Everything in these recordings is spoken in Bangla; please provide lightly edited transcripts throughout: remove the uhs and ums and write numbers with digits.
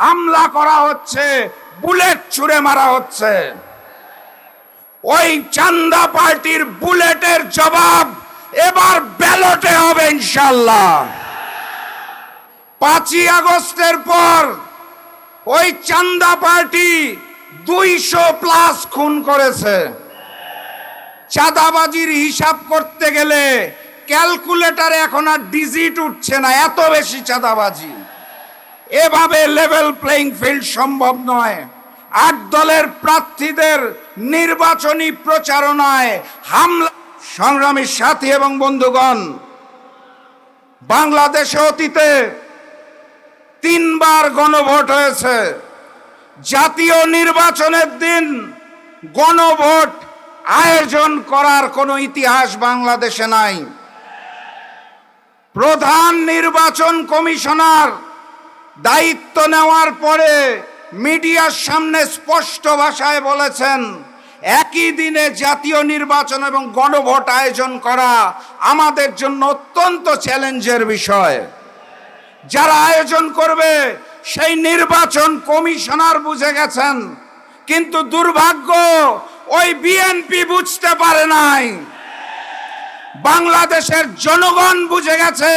হামলা করা হচ্ছে, বুলেট ছুঁড়ে মারা হচ্ছে। ওই চান্দা পার্টির বুলেটের জবাব এবার ব্যালটে হবে ইনশাআল্লাহ। 5ই আগস্টের পর ওই চান্দা পার্টি 200+ খুন করেছে। চাঁদাবাজির হিসাব করতে গেলে ক্যালকুলেটরে এখন আর ডিজিট উঠছে না, এত বেশি চাঁদাবাজি। এভাবে লেভেল প্লেইং ফিল্ড সম্ভব নয়। 8 দলের প্রার্থীদের নির্বাচনী প্রচারণায় হামলা। সংগ্রামী সাথী এবং বন্ধুগণ, বাংলাদেশে অতীতে 3 বার গণভোট হয়েছে। জাতীয় নির্বাচনের দিন গণভোট আয়োজন করার কোনো ইতিহাস বাংলাদেশে নাই। প্রধান নির্বাচন কমিশনার দায়িত্ব নেওয়ার পরে মিডিয়ার সামনে স্পষ্ট ভাষায় বলেছেন, একই দিনে জাতীয় নির্বাচন এবং গণভোট আয়োজন করা আমাদের জন্য অত্যন্ত চ্যালেঞ্জের বিষয়। যারা আয়োজন করবে সেই নির্বাচন কমিশনার বুঝে গেছেন, কিন্তু দুর্ভাগ্য ওই বিএনপি বুঝতে পারে নাই। বাংলাদেশের জনগণ বুঝে গেছে,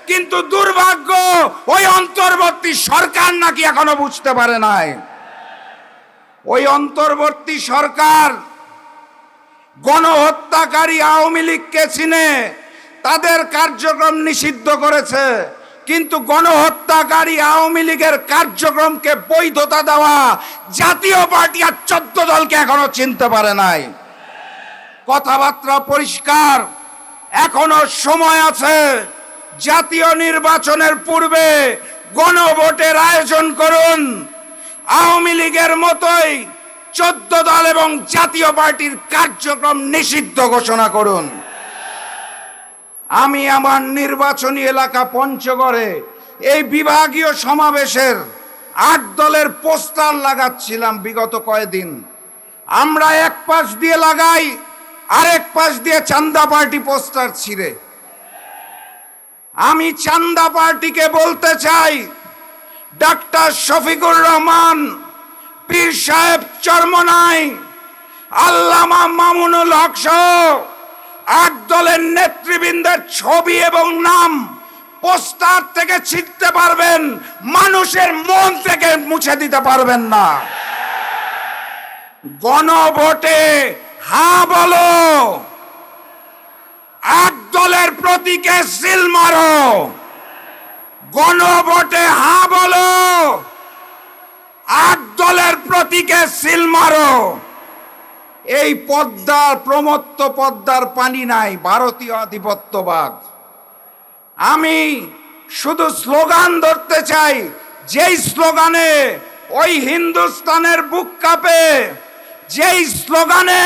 কিন্তু দুর্ভাগ্য ওই অন্তর্বর্তী সরকার নাকি এখনো বুঝতে পারে নাই। ওই অন্তর্বর্তী সরকার গণহত্যাকারী আওয়ামী লীগকে চিনে তাদের কার্যক্রম নিষিদ্ধ করেছে, কিন্তু গণহত্যাকারী আওয়ামী লীগের কার্যক্রমকে বৈধতা দেওয়া জাতীয় পার্টি আর 14 দলকে এখনো চিনতে পারে নাই। কথাবার্তা পরিষ্কার, এখনো সময় আছে। জাতীয় নির্বাচনের পূর্বে গণভোটের আয়োজন করুন। আওয়ামী লীগের মতোই 14 দল এবং জাতীয় পার্টির কার্যক্রম নিষিদ্ধ ঘোষণা করুন। আমি আমার নির্বাচনী এলাকা পঞ্চগড়ে এই বিভাগীয় সমাবেশের 8 দলের পোস্টার লাগাচ্ছিলাম বিগত কয়েকদিন। আমরা এক পাশ দিয়ে লাগাই, আরেক পাশ দিয়ে চান্দা পার্টি পোস্টার ছিঁড়ে। আমি চান্দা পার্টিকে বলতে চাই, ডাক্তার শফিকুর রহমান, পীর সাহেব চরমনাই, আল্লামা মামুনুল হক সহ 8 দলের নেতৃবৃন্দের ছবি এবং নাম পোস্টার থেকে ছিঁড়তে পারবেন, মানুষের মন থেকে মুছে দিতে পারবেন না। গণভোটে হ্যাঁ বলো, 8 দলের প্রতীকে সিল মারো। গণভোটে হ্যাঁ বলো, 8 দলের প্রতীকে সিল মারো। এই পদ্মার প্রমত্ত পদ্মার পানি নাই, ভারতীয় আধিপত্যবাদ। আমি শুধু স্লোগান ধরতে চাই, যেই স্লোগানে ওই হিন্দুস্তানের বুক কাঁপে, যেই স্লোগানে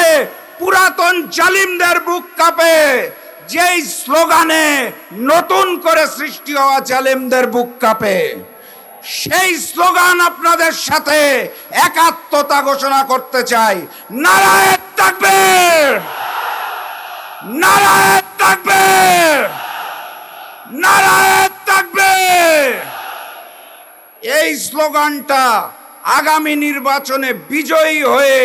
পুরাতন জালিমদের বুক কাঁপে, যেই স্লোগানে নতুন করে সৃষ্টি হওয়া জালিমদের বুক কাঁপে, সেই স্লোগান আপনাদের সাথে একাত্মতা ঘোষণা করতে চাই। নারায়ে তাকবীর, নারায়ে তাকবীর, নারায়ে তাকবীর। এই স্লোগানটা আগামী নির্বাচনে বিজয়ী হয়ে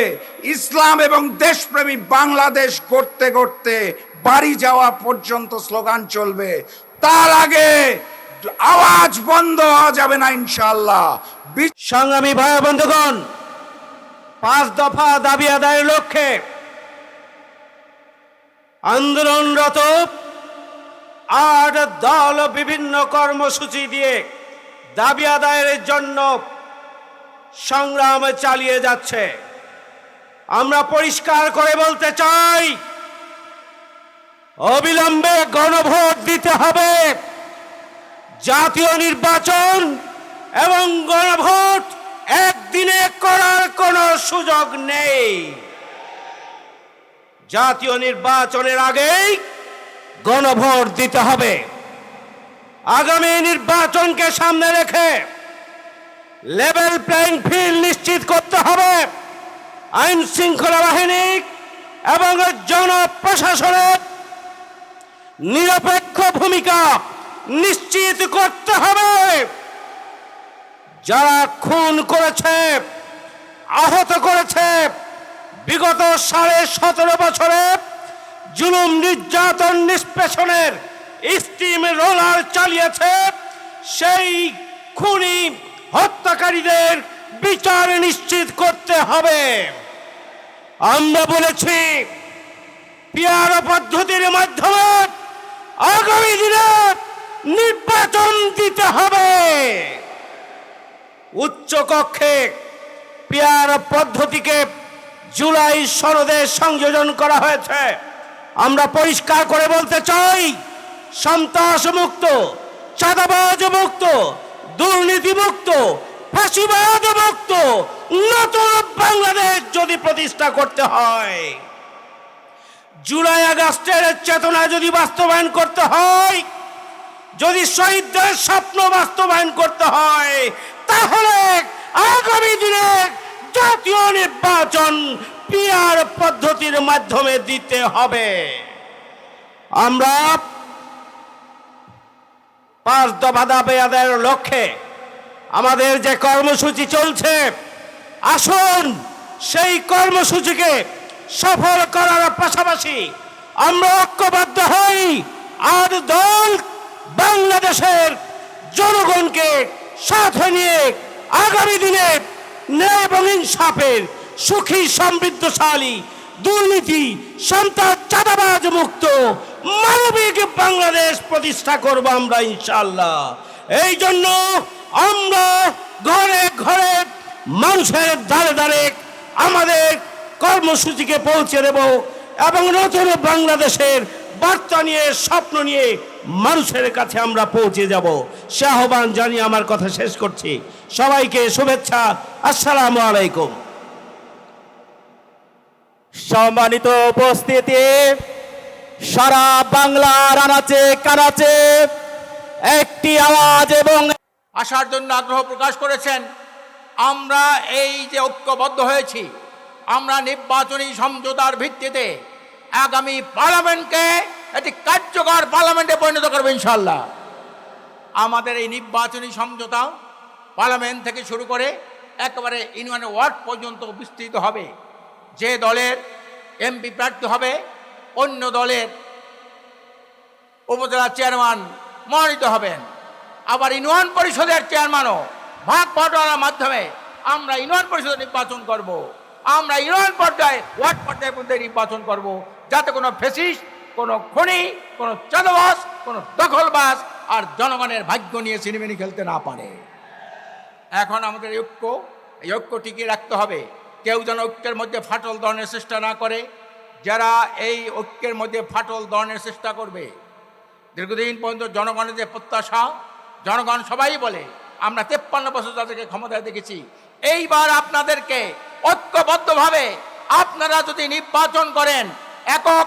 ইসলাম এবং দেশপ্রেমী বাংলাদেশ করতে করতে বাড়ি যাওয়া পর্যন্ত স্লোগান চলবে। তার আগে আওয়াজ বন্ধ হওয়া যাবে না ইনশাআল্লাহ। সংগ্রামী ভাই বন্ধুগণ, 5 দফা দাবি আদায়ের লক্ষ্যে আন্দোলনরত 8 দল বিভিন্ন কর্মসূচি দিয়ে দাবি আদায়ের জন্য সংগ্রাম চালিয়ে যাচ্ছে। আমরা পরিষ্কার করে বলতে চাই, অবিলম্বে গণভোট দিতে হবে। জাতীয় নির্বাচন এবং গণভোট একদিনে করার কোনো সুযোগ নেই। জাতীয় নির্বাচনের আগেই গণভোট দিতে হবে। আগামী নির্বাচনকে সামনে রেখে লেভেল প্লেইং ফিল্ড নিশ্চিত করতে হবে। আইন শৃঙ্খলা বাহিনী এবং জনপ্রশাসনের নিরপেক্ষ ভূমিকা নিশ্চিত করতে হবে। যারা খুন করেছে, আহত করেছে, বিগত 17.5 বছরে জুলুম নির্যাতন নিষ্পেষণের স্টিম রোলার চালিয়েছে, সেই খুনি হত্যাকারীদের বিচার নিশ্চিত করতে হবে। আমরা বলেছি পিয়ার পদ্ধতির মাধ্যমে আগামী দিনে নির্বাচন দিতে হবে। উচ্চ কক্ষে পিয়ার পদ্ধতিকে জুলাই সনদে সংযোজন করা হয়েছে। আমরা পরিষ্কার করে বলতে চাই, সন্ত্রাস মুক্ত, চাঁদাবাজ মুক্ত, দুর্নীতি মুক্ত, ফাঁসিবাদ মুক্ত নতুন বাংলাদেশ যদি প্রতিষ্ঠা করতে হয়, জুলাই আগস্টের চেতনা যদি বাস্তবায়ন করতে হয়, যদি শহীদদের স্বপ্ন বাস্তবায়ন করতে হয়, তাহলে আগামী দিনে জাতীয় নির্বাচন পিয়ার পদ্ধতির মাধ্যমে দিতে হবে। আমরা 5 দফা দাবি আদায়ের লক্ষ্যে আমাদের যে কর্মসূচি চলছে, আসুন সেই কর্মসূচিকে সফল করার পাশাপাশি আমরা ঐক্যবদ্ধ হই আর দল বাংলাদেশের জনগণকে সাথে নিয়ে আগামী দিনে ন্যায় এবং ইনসাফের সুখী সমৃদ্ধশালী, দুর্নীতি, সন্ত্রাস, চাঁদাবাজ মুক্ত মানবিক বাংলাদেশ প্রতিষ্ঠা করব আমরা ইনশাআল্লাহ। এই জন্য আমরা ঘরে ঘরে মানুষের দ্বারে দ্বারে আমাদের কর্মসূচিকে পৌঁছে দেব এবং নতুন বাংলাদেশের বার্তা নিয়ে, স্বপ্ন নিয়ে মানুষের কাছে আমরা পৌঁছে যাব। সে আহ্বান জানিয়ে আমার কথা শেষ করছি। সবাইকে শুভেচ্ছা। আসসালামু আলাইকুম। সম্মানিত উপস্থিতি, সারা বাংলার আনাচে কানাচে একটি আওয়াজ এবং আসার জন্য আগ্রহ প্রকাশ করেছেন। আমরা এই যে ঐক্যবদ্ধ হয়েছি, আমরা নির্বাচনী সমঝোতার ভিত্তিতে আগামী পার্লামেন্টকে একটি কার্যকর পার্লামেন্টে পরিণত করবে ইনশাল্লাহ। আমাদের এই নির্বাচনী সমঝোতা পার্লামেন্ট থেকে শুরু করে একেবারে ইউনিয়ন ওয়ার্ড পর্যন্ত বিস্তৃত হবে। যে দলের এমপি প্রার্থী হবে, অন্য দলের উপজেলা চেয়ারম্যান মনোনীত হবেন। আবার ইউনিয়ন পরিষদের চেয়ারম্যানও ভাগ বাটোয়ারার মাধ্যমে আমরা ইউনিয়ন পরিষদ নির্বাচন করব। আমরা ইউনিয়ন পর্যায়ে, ওয়ার্ড পর্যায়ে মধ্যে নির্বাচন করব, যাতে কোনো ফেসিস্ট, কোনো খনি, কোনো চাঁদাবাজ, কোনো দখলবাজ আর জনগণের ভাগ্য নিয়ে সিনেমিনি খেলতে না পারে। এখন আমাদের এই ঐক্য টিকিয়ে রাখতে হবে। কেউ যেন ঐক্যের মধ্যে ফাটল ধরনের চেষ্টা না করে। যারা এই ঐক্যের মধ্যে ফাটল ধরনের চেষ্টা করবে, দীর্ঘদিন পর্যন্ত জনগণের যে প্রত্যাশা, জনগণ সবাই বলে আমরা 53 বছর তাদেরকে ক্ষমতায় দেখেছি। এইবার আপনাদেরকে ঐক্যবদ্ধভাবে আপনারা যদি নির্বাচন করেন, একক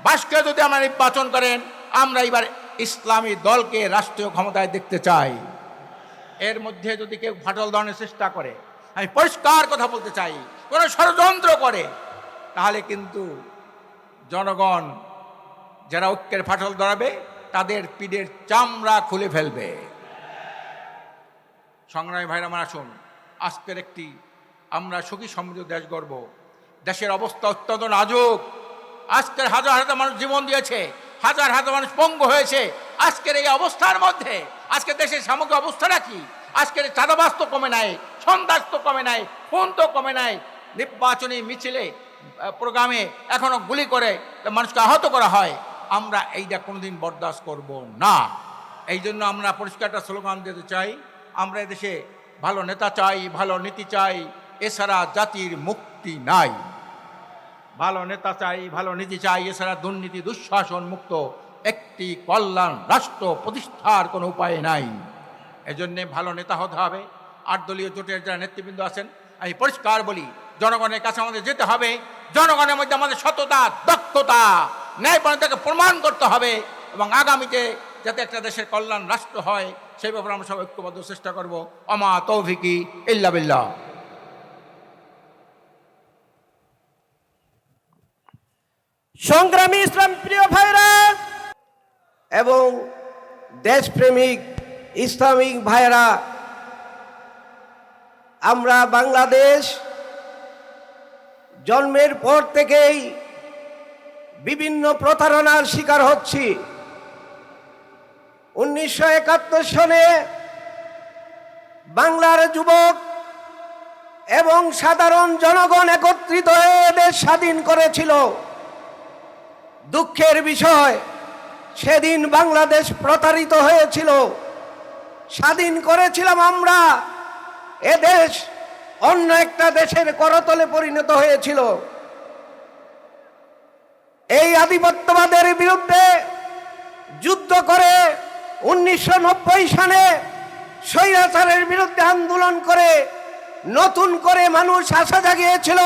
বাসকে যদি আমরা নির্বাচন করেন, আমরা এবার ইসলামী দলকে রাষ্ট্রীয় ক্ষমতায় দেখতে চাই। এর মধ্যে যদি কেউ ফাটল ধরনের চেষ্টা করে, আমি পরিষ্কার কথা বলতে চাই, কোনো ষড়যন্ত্র করে, তাহলে কিন্তু জনগণ যারা ঐক্যের ফাটল ধরাবে তাদের পিঠের চামড়া খুলে ফেলবে। সংগ্রামী ভাইরা আমার, আসুন আজকের একটি আমরা সুখী সমৃদ্ধ দেশ গড়ব। দেশের অবস্থা অত্যন্ত নাজুক। আজকের হাজার হাজার মানুষ জীবন দিয়েছে, হাজার হাজার মানুষ পঙ্গু হয়েছে। আজকের এই অবস্থার মধ্যে আজকে দেশের সামগ্রিক অবস্থাটা কি? আজকের চাঁদাবাজ তো কমে নাই, সন্ত্রাস তো কমে নাই, খুন তো কমে নাই, নির্বাচনী মিছিলে প্রোগ্রামে এখনো গুলি করে মানুষকে আহত করা হয়। আমরা এইটা কোনোদিন বরদাস্ত করব না। এই জন্য আমরা পরিষ্কার একটা স্লোগান দিতে চাই, আমরা এদেশে ভালো নেতা চাই, ভালো নীতি চাই, এছাড়া জাতির মুক্তি নাই। ভালো নেতা চাই, ভালো নীতি চাই, এছাড়া দুর্নীতি দুঃশাসন মুক্ত একটি কল্যাণ রাষ্ট্র প্রতিষ্ঠার কোনো উপায় নাই। এজন্যে ভালো নেতা হতে হবে। 8 দলীয় জোটের যারা নেতৃবৃন্দ আছেন, আমি পরিষ্কার বলি, জনগণের কাছে আমাদের যেতে হবে। জনগণের মধ্যে আমাদের সততা, দক্ষতা, ন্যায়পরায়ণতাকে প্রমাণ করতে হবে এবং আগামীতে যাতে একটা দেশের কল্যাণ রাষ্ট্র হয় সেই ব্যাপারে আমরা সব ঐক্যবদ্ধ চেষ্টা করব। আমা তৌফিকি ইল্লা বিল্লাহ। সংগ্রামী ইসলাম প্রিয় ভাইরা এবং দেশপ্রেমিক ইসলামিক ভাইয়েরা, আমরা বাংলাদেশ জন্মের পর থেকেই বিভিন্ন প্রতারণার শিকার হচ্ছি। 1971 সনে বাংলার যুবক এবং সাধারণ জনগণ একত্রিত হয়ে দেশ স্বাধীন করেছিল। দুঃখের বিষয়, সেদিন বাংলাদেশ প্রতারিত হয়েছিল। স্বাধীন করেছিলাম আমরা, এদেশ অন্য একটা দেশের করতলে পরিণত হয়েছিল। এই আধিপত্যবাদের বিরুদ্ধে যুদ্ধ করে 1990 সালে স্বৈরাচারের বিরুদ্ধে আন্দোলন করে নতুন করে মানুষ আশা জাগিয়েছিল।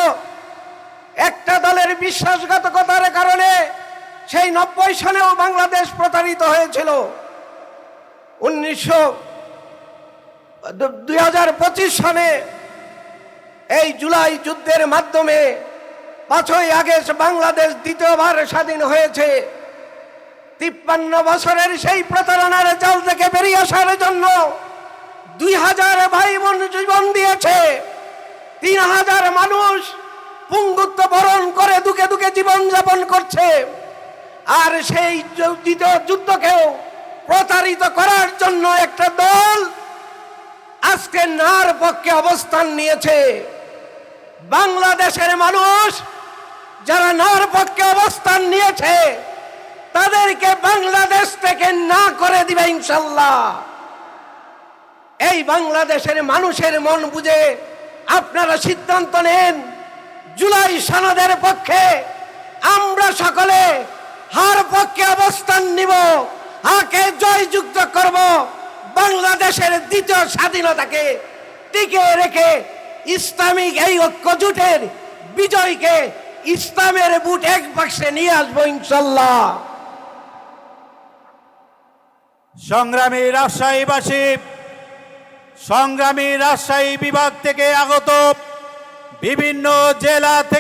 একটা দলের বিশ্বাসঘাতকতার কারণে সেই 90 সনেও বাংলাদেশ প্রতারিত হয়েছিল। 2025 সনে এই জুলাই যুদ্ধের মাধ্যমে 5ই আগস্ট বাংলাদেশ দ্বিতীয়বার স্বাধীন হয়েছে। 53 বছরের সেই প্রতারণার জাল থেকে বেরিয়ে আসার জন্য 2000 ভাই বোন জীবন দিয়েছে। 3000 মানুষ পুঙ্গুত্ব বরণ করে দুঃখে দুঃখে জীবন যাপন করছে। আর সেই দ্বিতীয় যুদ্ধকেও প্রতারিত করার জন্য একটা দল আজকে নার পক্ষে অবস্থান নিয়েছে। বাংলাদেশের মানুষ যারা নার পক্ষে অবস্থান নিয়েছে তাদেরকে বাংলাদেশ থেকে না করে দিবে ইনশাল্লাহ। এই বাংলাদেশের মানুষের মন বুঝে আপনারা সিদ্ধান্ত নেন। জুলাই সনদের পক্ষে আমরা সকলে হার পক্ষে অবস্থান নিব, হাকে জয়যুক্ত করব। বাংলাদেশের দ্বিতীয় স্বাধীনতাকে টিকে রেখে ইসলামিক এই ঐক্যজোটের বিজয়কে ইসলামের বুট এক বাক্সে নিয়ে আসবো ইনশাল্লাহ। সংগ্রামী রাজশাহীবাসী, সংগ্রামী রাজশাহী বিভাগ থেকে আগত বিভিন্ন জেলা থেকে